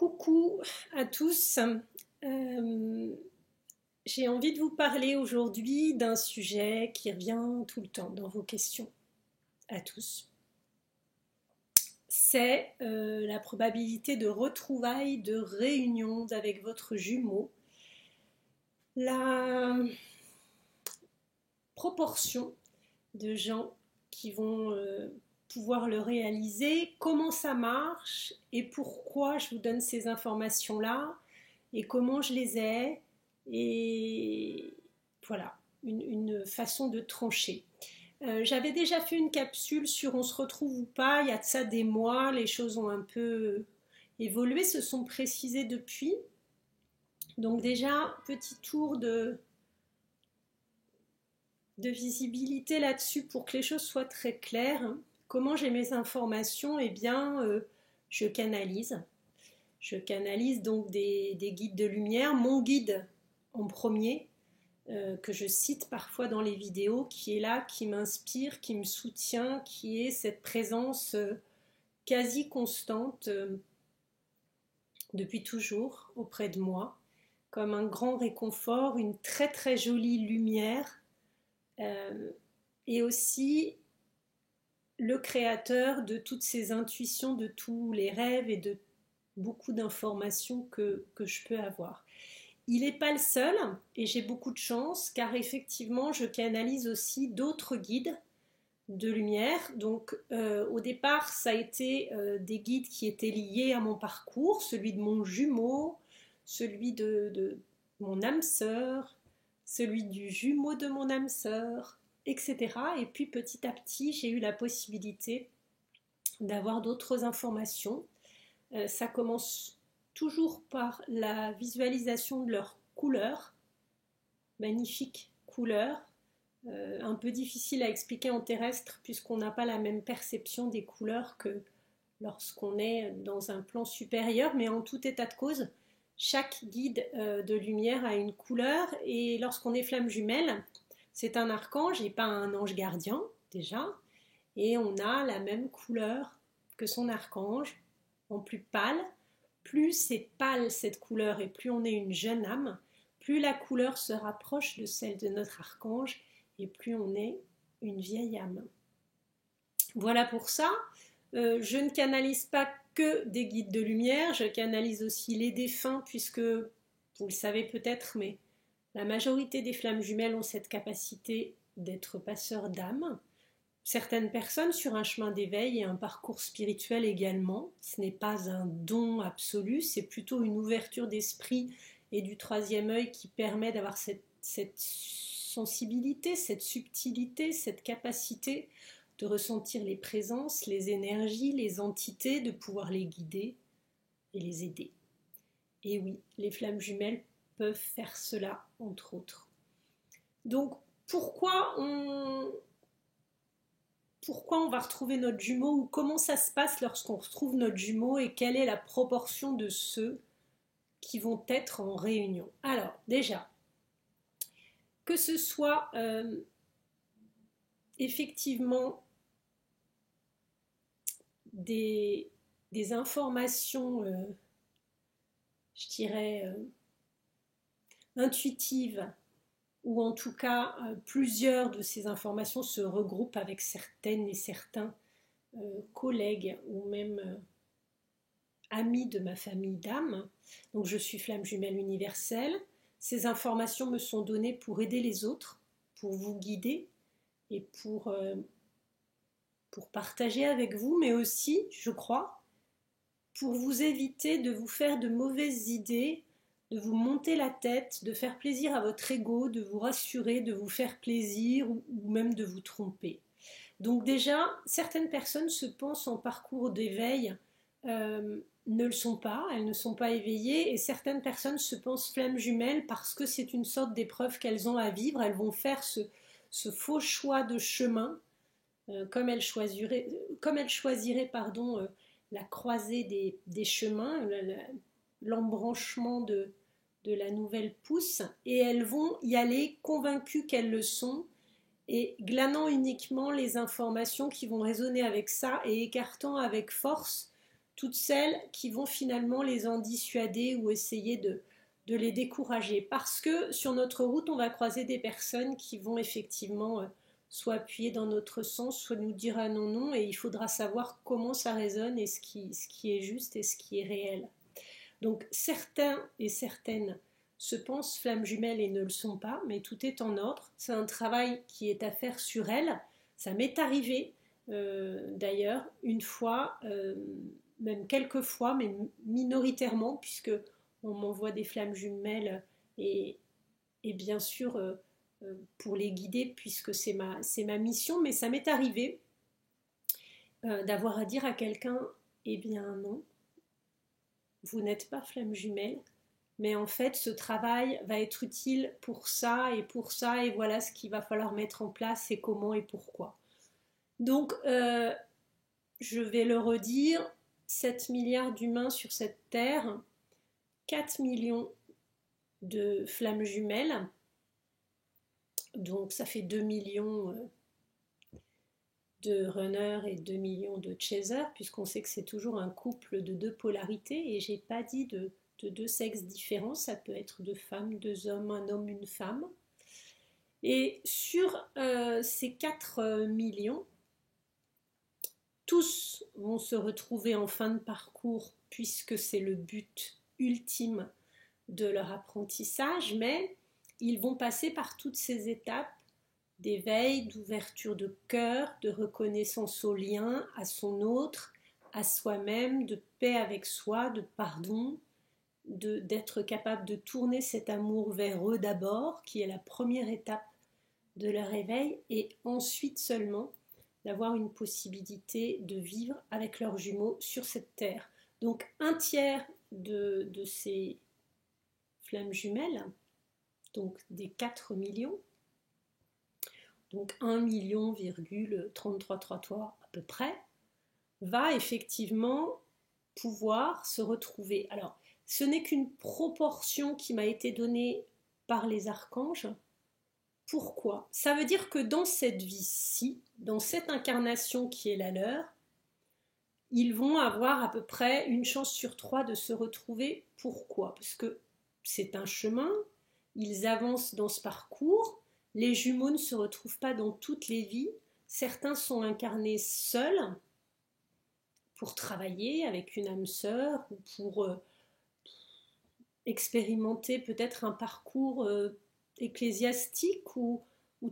Coucou à tous. Euh, j'ai envie de vous parler aujourd'hui d'un sujet qui revient tout le temps dans vos questions à tous. C'est la probabilité de retrouvailles, de réunion avec votre jumeau. La proportion de gens qui vont pouvoir le réaliser, comment ça marche et pourquoi je vous donne ces informations-là et comment je les ai et voilà, une façon de trancher. J'avais déjà fait une capsule sur on se retrouve ou pas, il y a de ça des mois, les choses ont un peu évolué, se sont précisées depuis. Donc déjà, petit tour de visibilité là-dessus pour que les choses soient très claires. Comment j'ai mes informations? Eh bien, je canalise. Je canalise donc des guides de lumière. Mon guide en premier, que je cite parfois dans les vidéos, qui est là, qui m'inspire, qui me soutient, qui est cette présence quasi constante depuis toujours auprès de moi, comme un grand réconfort, une très très jolie lumière, et aussi le créateur de toutes ces intuitions, de tous les rêves et de beaucoup d'informations que je peux avoir. Il n'est pas le seul et j'ai beaucoup de chance car effectivement je canalise aussi d'autres guides de lumière. Donc au départ ça a été des guides qui étaient liés à mon parcours, celui de mon jumeau, celui de mon âme sœur, celui du jumeau de mon âme sœur, etc. Et puis petit à petit j'ai eu la possibilité d'avoir d'autres informations. Ça commence toujours par la visualisation de leurs couleurs, magnifiques couleurs, un peu difficile à expliquer en terrestre puisqu'on n'a pas la même perception des couleurs que lorsqu'on est dans un plan supérieur, mais en tout état de cause, chaque guide de lumière a une couleur et lorsqu'on est flamme jumelle, c'est un archange et pas un ange gardien déjà, et on a la même couleur que son archange, en plus pâle. Plus c'est pâle cette couleur et plus on est une jeune âme, plus la couleur se rapproche de celle de notre archange et plus on est une vieille âme. Voilà pour ça. Je ne canalise pas que des guides de lumière, je canalise aussi les défunts puisque, vous le savez peut-être, mais la majorité des flammes jumelles ont cette capacité d'être passeurs d'âme. Certaines personnes sur un chemin d'éveil et un parcours spirituel également. Ce n'est pas un don absolu, c'est plutôt une ouverture d'esprit et du troisième œil qui permet d'avoir cette sensibilité, cette subtilité, cette capacité de ressentir les présences, les énergies, les entités, de pouvoir les guider et les aider. Et oui, les flammes jumelles peuvent faire cela, entre autres. Donc, pourquoi on va retrouver notre jumeau ou comment ça se passe lorsqu'on retrouve notre jumeau et quelle est la proportion de ceux qui vont être en réunion. Alors déjà, que ce soit effectivement des informations, je dirais, intuitives, ou en tout cas plusieurs de ces informations se regroupent avec certaines et certains collègues ou même amis de ma famille d'âme. Donc je suis flamme jumelle universelle. Ces informations me sont données pour aider les autres, pour vous guider et pour partager avec vous, mais aussi, je crois, pour vous éviter de vous faire de mauvaises idées, de vous monter la tête, de faire plaisir à votre ego, de vous rassurer, de vous faire plaisir ou même de vous tromper. Donc déjà, certaines personnes se pensent en parcours d'éveil, ne le sont pas, elles ne sont pas éveillées, et certaines personnes se pensent flammes jumelles parce que c'est une sorte d'épreuve qu'elles ont à vivre, elles vont faire ce faux choix de chemin, comme elles choisiraient la croisée des chemins, l'embranchement de la nouvelle pousse, et elles vont y aller convaincues qu'elles le sont, et glanant uniquement les informations qui vont résonner avec ça et écartant avec force toutes celles qui vont finalement les en dissuader ou essayer de les décourager. Parce que sur notre route, on va croiser des personnes qui vont effectivement soit appuyer dans notre sens, soit nous dire ah non, non, et il faudra savoir comment ça résonne et ce qui est juste et ce qui est réel. Donc certains et certaines se pensent flammes jumelles et ne le sont pas, mais tout est en ordre. C'est un travail qui est à faire sur elles. Ça m'est arrivé d'ailleurs une fois, même quelques fois, mais minoritairement, puisque on m'envoie des flammes jumelles et bien sûr pour les guider, puisque c'est ma mission, mais ça m'est arrivé d'avoir à dire à quelqu'un, eh bien non, vous n'êtes pas flamme jumelle, mais en fait ce travail va être utile pour ça, et voilà ce qu'il va falloir mettre en place, et comment et pourquoi. Donc, je vais le redire, 7 milliards d'humains sur cette Terre, 4 millions de flammes jumelles, donc ça fait 2 millions de runners et 2 millions de chasers, puisqu'on sait que c'est toujours un couple de deux polarités, et j'ai pas dit de deux sexes différents, ça peut être deux femmes, deux hommes, un homme, une femme. Et sur ces 4 millions, tous vont se retrouver en fin de parcours, puisque c'est le but ultime de leur apprentissage, mais ils vont passer par toutes ces étapes d'éveil, d'ouverture de cœur, de reconnaissance au lien, à son autre, à soi-même, de paix avec soi, de pardon, d'être capable de tourner cet amour vers eux d'abord, qui est la première étape de leur éveil, et ensuite seulement d'avoir une possibilité de vivre avec leurs jumeaux sur cette terre. Donc un tiers de ces flammes jumelles, donc des 4 millions, donc 1 million, 3333 à peu près, va effectivement pouvoir se retrouver. Alors, ce n'est qu'une proportion qui m'a été donnée par les archanges. Pourquoi? Ça veut dire que dans cette vie-ci, dans cette incarnation qui est la leur, ils vont avoir à peu près une chance sur 3 de se retrouver. Pourquoi? Parce que c'est un chemin, ils avancent dans ce parcours, les jumeaux ne se retrouvent pas dans toutes les vies, certains sont incarnés seuls pour travailler avec une âme sœur ou pour expérimenter peut-être un parcours ecclésiastique ou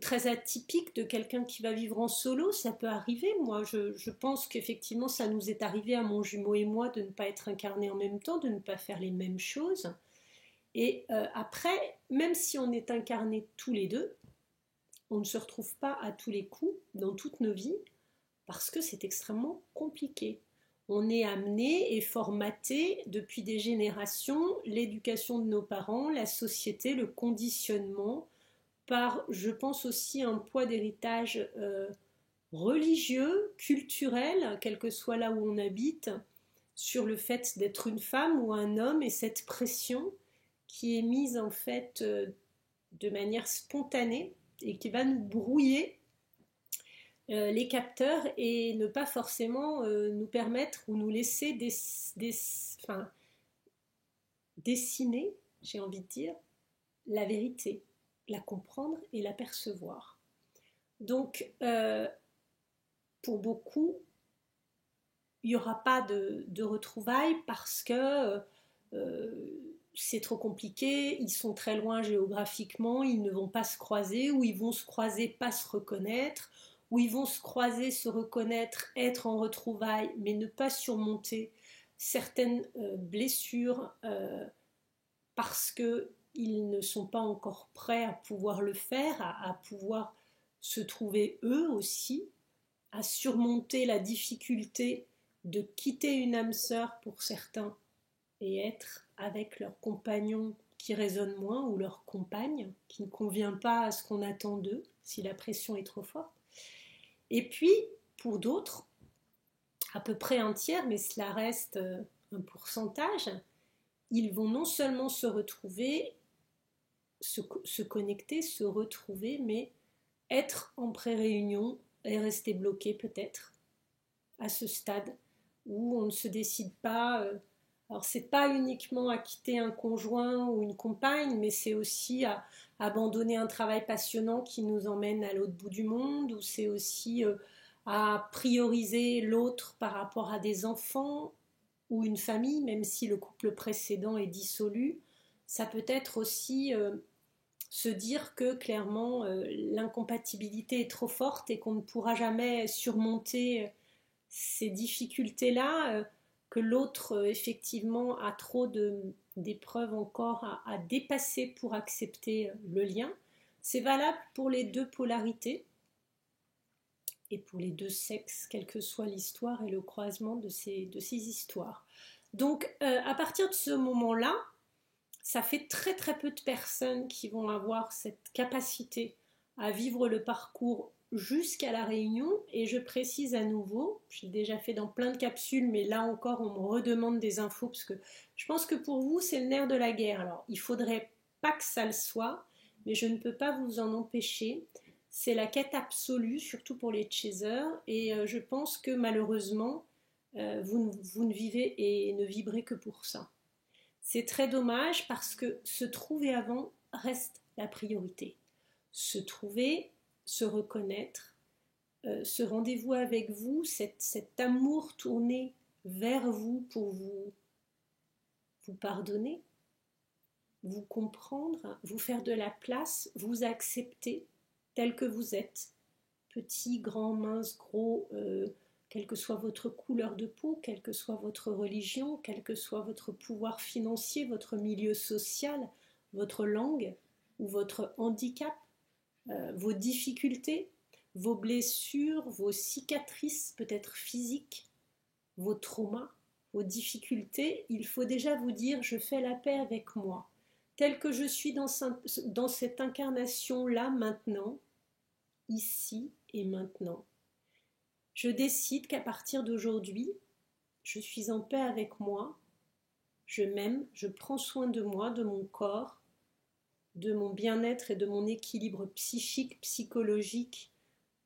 très atypique de quelqu'un qui va vivre en solo, ça peut arriver. Moi, je pense qu'effectivement, ça nous est arrivé à mon jumeau et moi de ne pas être incarnés en même temps, de ne pas faire les mêmes choses. Et après, même si on est incarnés tous les deux, on ne se retrouve pas à tous les coups dans toutes nos vies parce que c'est extrêmement compliqué. On est amené et formaté depuis des générations, l'éducation de nos parents, la société, le conditionnement, par, je pense aussi, un poids d'héritage religieux, culturel, quel que soit là où on habite, sur le fait d'être une femme ou un homme, et cette pression qui est mise en fait de manière spontanée et qui va nous brouiller les capteurs et ne pas forcément nous permettre ou nous laisser dessiner, j'ai envie de dire, la vérité, la comprendre et la percevoir. Donc, pour beaucoup, il n'y aura pas de retrouvailles parce que c'est trop compliqué, ils sont très loin géographiquement, ils ne vont pas se croiser, ou ils vont se croiser, pas se reconnaître, ou ils vont se croiser, se reconnaître, être en retrouvailles, mais ne pas surmonter certaines blessures parce qu'ils ne sont pas encore prêts à pouvoir le faire, à pouvoir se trouver eux aussi, à surmonter la difficulté de quitter une âme sœur pour certains et être avec leur compagnon qui résonne moins ou leur compagne qui ne convient pas à ce qu'on attend d'eux si la pression est trop forte. Et puis, pour d'autres, à peu près un tiers, mais cela reste un pourcentage, ils vont non seulement se retrouver, se connecter, se retrouver, mais être en pré-réunion et rester bloqués peut-être à ce stade où on ne se décide pas. Alors, c'est pas uniquement à quitter un conjoint ou une compagne, mais c'est aussi à abandonner un travail passionnant qui nous emmène à l'autre bout du monde, ou c'est aussi à prioriser l'autre par rapport à des enfants ou une famille, même si le couple précédent est dissolu. Ça peut être aussi se dire que clairement l'incompatibilité est trop forte et qu'on ne pourra jamais surmonter ces difficultés-là, que l'autre effectivement a trop d'épreuves encore à dépasser pour accepter le lien. C'est valable pour les deux polarités et pour les deux sexes, quelle que soit l'histoire et le croisement de ces histoires. Donc à partir de ce moment-là, ça fait très très peu de personnes qui vont avoir cette capacité à vivre le parcours jusqu'à la réunion. Et je précise à nouveau, j'ai déjà fait dans plein de capsules, mais là encore on me redemande des infos parce que je pense que pour vous c'est le nerf de la guerre. Alors il faudrait pas que ça le soit, mais je ne peux pas vous en empêcher. C'est la quête absolue, surtout pour les chasers, et je pense que malheureusement vous ne vivez et ne vibrez que pour ça. C'est très dommage parce que se trouver avant reste la priorité. Se trouver, se reconnaître, ce rendez-vous avec vous, cet amour tourné vers vous pour vous pardonner, vous comprendre, vous faire de la place, vous accepter tel que vous êtes, petit, grand, mince, gros, quelle que soit votre couleur de peau, quelle que soit votre religion, quel que soit votre pouvoir financier, votre milieu social, votre langue ou votre handicap, vos difficultés, vos blessures, vos cicatrices peut-être physiques, vos traumas, vos difficultés, il faut déjà vous dire je fais la paix avec moi, tel que je suis dans cette incarnation-là maintenant, ici et maintenant. Je décide qu'à partir d'aujourd'hui, je suis en paix avec moi, je m'aime, je prends soin de moi, de mon corps, de mon bien-être et de mon équilibre psychique, psychologique,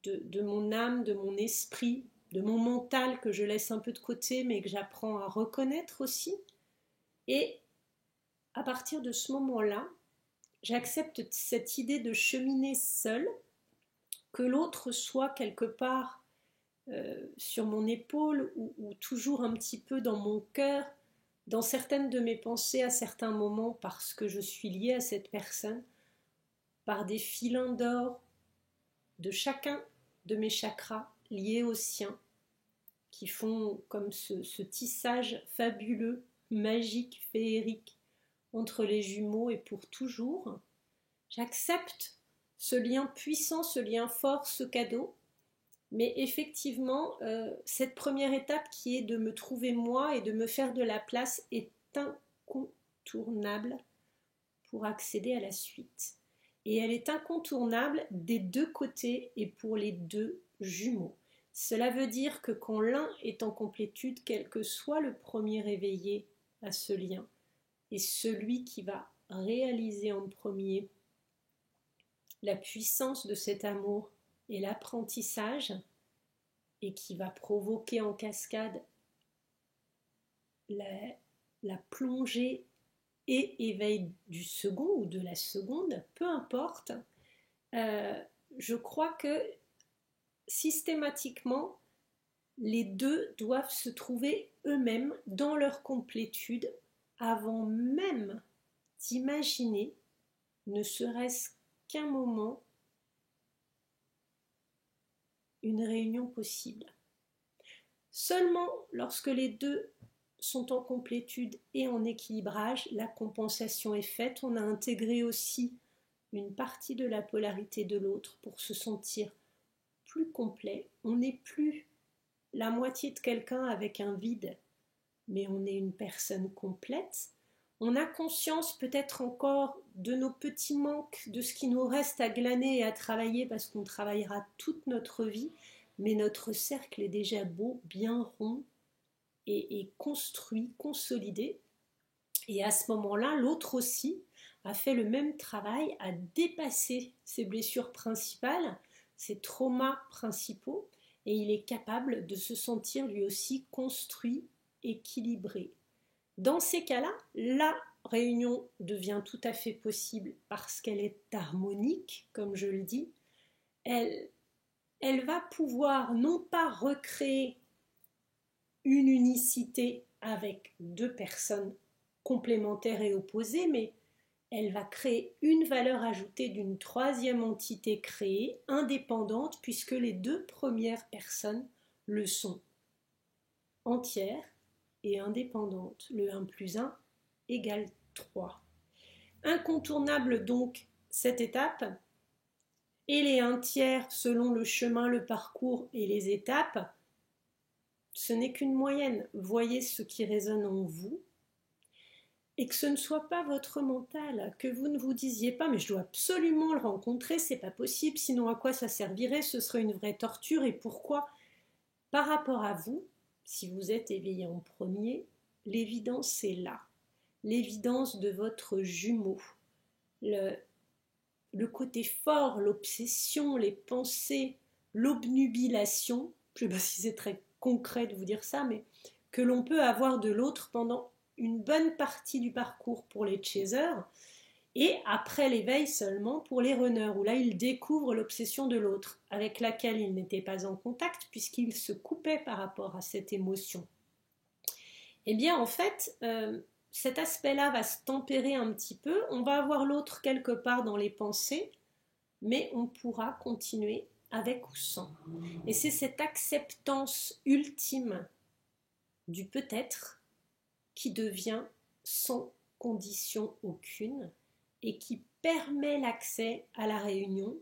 de mon âme, de mon esprit, de mon mental que je laisse un peu de côté mais que j'apprends à reconnaître aussi. Et à partir de ce moment-là, j'accepte cette idée de cheminer seule, que l'autre soit quelque part sur mon épaule ou toujours un petit peu dans mon cœur, dans certaines de mes pensées à certains moments parce que je suis liée à cette personne, par des filins d'or de chacun de mes chakras liés aux siens, qui font comme ce tissage fabuleux, magique, féerique entre les jumeaux et pour toujours. J'accepte ce lien puissant, ce lien fort, ce cadeau. Mais effectivement, cette première étape qui est de me trouver moi et de me faire de la place est incontournable pour accéder à la suite. Et elle est incontournable des deux côtés et pour les deux jumeaux. Cela veut dire que quand l'un est en complétude, quel que soit le premier éveillé à ce lien, et celui qui va réaliser en premier la puissance de cet amour et l'apprentissage, et qui va provoquer en cascade la plongée et éveil du second ou de la seconde, peu importe, je crois que systématiquement, les deux doivent se trouver eux-mêmes dans leur complétude avant même d'imaginer, ne serait-ce qu'un moment, une réunion possible. Seulement lorsque les deux sont en complétude et en équilibrage, la compensation est faite. On a intégré aussi une partie de la polarité de l'autre pour se sentir plus complet. On n'est plus la moitié de quelqu'un avec un vide, mais on est une personne complète. On a conscience peut-être encore de nos petits manques, de ce qui nous reste à glaner et à travailler parce qu'on travaillera toute notre vie, mais notre cercle est déjà beau, bien rond et construit, consolidé. Et à ce moment-là, l'autre aussi a fait le même travail, à dépasser ses blessures principales, ses traumas principaux, et il est capable de se sentir lui aussi construit, équilibré. Dans ces cas-là, la réunion devient tout à fait possible parce qu'elle est harmonique, comme je le dis. Elle va pouvoir non pas recréer une unicité avec deux personnes complémentaires et opposées, mais elle va créer une valeur ajoutée d'une troisième entité créée, indépendante, puisque les deux premières personnes le sont, entières et indépendantes. Le 1 plus 1 égale 3. Incontournable donc cette étape, et les 1 tiers selon le chemin, le parcours et les étapes, ce n'est qu'une moyenne. Voyez ce qui résonne en vous, et que ce ne soit pas votre mental, que vous ne vous disiez pas mais je dois absolument le rencontrer, c'est pas possible, sinon à quoi ça servirait, ce serait une vraie torture, et pourquoi? Par rapport à vous, si vous êtes éveillé en premier, l'évidence est là, l'évidence de votre jumeau, le côté fort, l'obsession, les pensées, l'obnubilation, je ne sais pas si c'est très concret de vous dire ça, mais que l'on peut avoir de l'autre pendant une bonne partie du parcours pour les chasers, et après l'éveil seulement pour les runners, où là ils découvrent l'obsession de l'autre, avec laquelle ils n'étaient pas en contact, puisqu'ils se coupaient par rapport à cette émotion. Eh bien en fait, cet aspect-là va se tempérer un petit peu, on va avoir l'autre quelque part dans les pensées, mais on pourra continuer avec ou sans. Et c'est cette acceptance ultime du peut-être qui devient sans condition aucune et qui permet l'accès à la réunion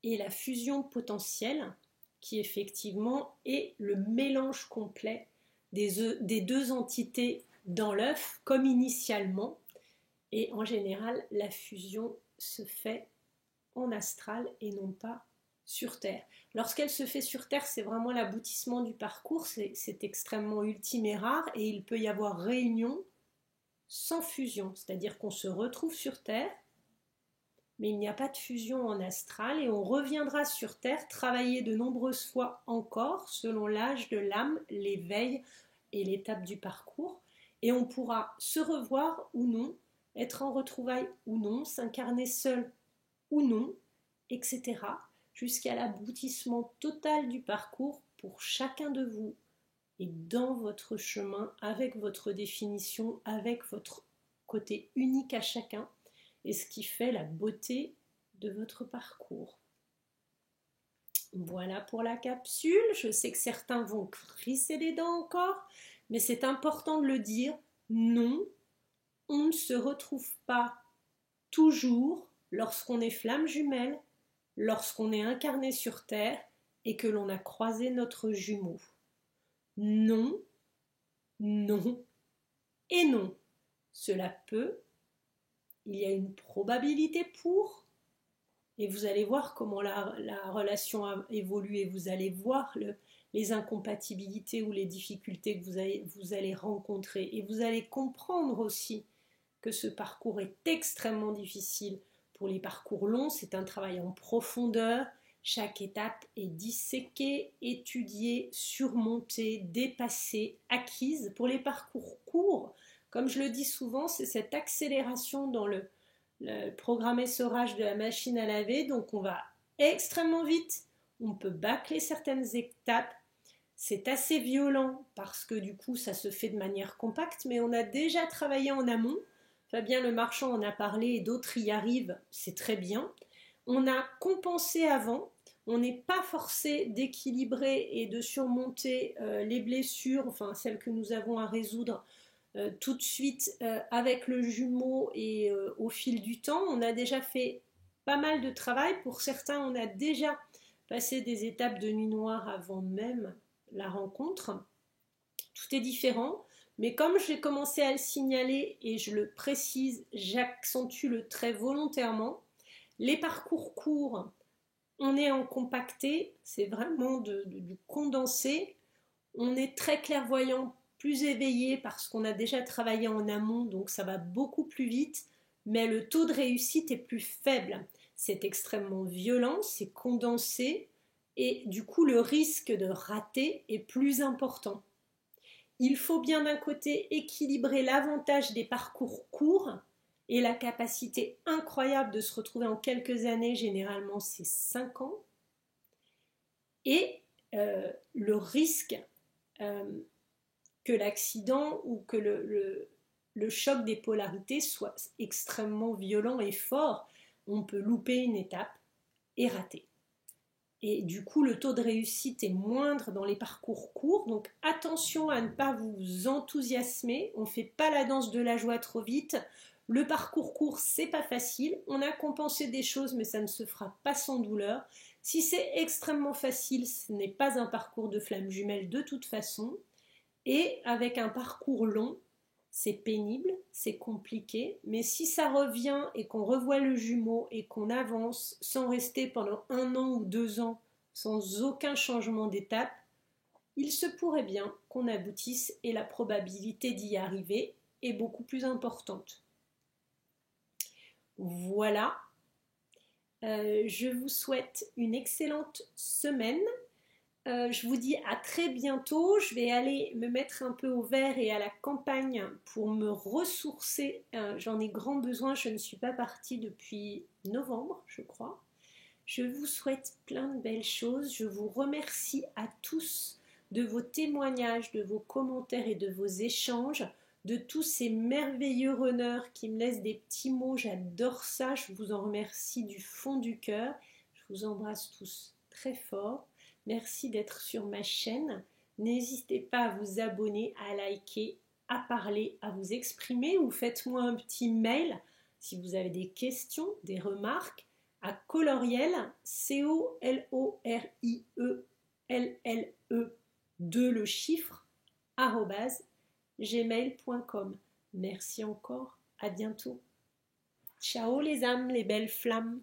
et la fusion potentielle qui effectivement est le mélange complet des deux entités dans l'œuf comme initialement, et en général la fusion se fait en astral et non pas sur Terre. Lorsqu'elle se fait sur Terre, c'est vraiment l'aboutissement du parcours, c'est extrêmement ultime et rare, et il peut y avoir réunion sans fusion, c'est-à-dire qu'on se retrouve sur Terre, mais il n'y a pas de fusion en astral, et on reviendra sur Terre travailler de nombreuses fois encore, selon l'âge de l'âme, l'éveil et l'étape du parcours, et on pourra se revoir ou non, être en retrouvailles ou non, s'incarner seul ou non, etc., jusqu'à l'aboutissement total du parcours pour chacun de vous et dans votre chemin, avec votre définition, avec votre côté unique à chacun, et ce qui fait la beauté de votre parcours. Voilà pour la capsule. Je sais que certains vont crisser les dents encore, mais c'est important de le dire. Non, on ne se retrouve pas toujours lorsqu'on est flamme jumelle, lorsqu'on est incarné sur Terre et que l'on a croisé notre jumeau. Non, non et non. Cela peut, il y a une probabilité pour, et vous allez voir comment la relation a évolué, vous allez voir les incompatibilités ou les difficultés que vous allez rencontrer, et vous allez comprendre aussi que ce parcours est extrêmement difficile. Pour les parcours longs, c'est un travail en profondeur. Chaque étape est disséquée, étudiée, surmontée, dépassée, acquise. Pour les parcours courts, comme je le dis souvent, c'est cette accélération dans le programme essorage de la machine à laver. Donc on va extrêmement vite, on peut bâcler certaines étapes. C'est assez violent parce que du coup ça se fait de manière compacte, mais on a déjà travaillé en amont. Fabien Le Marchand en a parlé et d'autres y arrivent, c'est très bien. On a compensé avant, on n'est pas forcé d'équilibrer et de surmonter les blessures, enfin celles que nous avons à résoudre tout de suite avec le jumeau et au fil du temps. On a déjà fait pas mal de travail, pour certains on a déjà passé des étapes de nuit noire avant même la rencontre. Tout est différent. Mais comme j'ai commencé à le signaler et je le précise, j'accentue le trait volontairement, les parcours courts, on est en compacté, c'est vraiment du condensé, on est très clairvoyant, plus éveillé parce qu'on a déjà travaillé en amont, donc ça va beaucoup plus vite, mais le taux de réussite est plus faible. C'est extrêmement violent, c'est condensé, et du coup le risque de rater est plus important. Il faut bien d'un côté équilibrer l'avantage des parcours courts et la capacité incroyable de se retrouver en quelques années, généralement c'est 5 ans, et le risque que l'accident ou que le choc des polarités soit extrêmement violent et fort. On peut louper une étape et rater. Et du coup, le taux de réussite est moindre dans les parcours courts. Donc attention à ne pas vous enthousiasmer. On ne fait pas la danse de la joie trop vite. Le parcours court, c'est pas facile. On a compensé des choses, mais ça ne se fera pas sans douleur. Si c'est extrêmement facile, ce n'est pas un parcours de flamme jumelle de toute façon. Et avec un parcours long, c'est pénible, c'est compliqué, mais si ça revient et qu'on revoit le jumeau et qu'on avance sans rester pendant 1 an ou 2 ans sans aucun changement d'étape, il se pourrait bien qu'on aboutisse et la probabilité d'y arriver est beaucoup plus importante. Voilà, je vous souhaite une excellente semaine. Je vous dis à très bientôt. Je vais aller me mettre un peu au vert et à la campagne pour me ressourcer. J'en ai grand besoin. Je ne suis pas partie depuis novembre, je crois. Je vous souhaite plein de belles choses. Je vous remercie à tous de vos témoignages, de vos commentaires et de vos échanges, de tous ces merveilleux runners qui me laissent des petits mots. J'adore ça. Je vous en remercie du fond du cœur. Je vous embrasse tous très fort. Merci d'être sur ma chaîne. N'hésitez pas à vous abonner, à liker, à parler, à vous exprimer ou faites-moi un petit mail si vous avez des questions, des remarques à coloriel, COLORIELLE, 2 le chiffre, @gmail.com. Merci encore, à bientôt. Ciao les âmes, les belles flammes.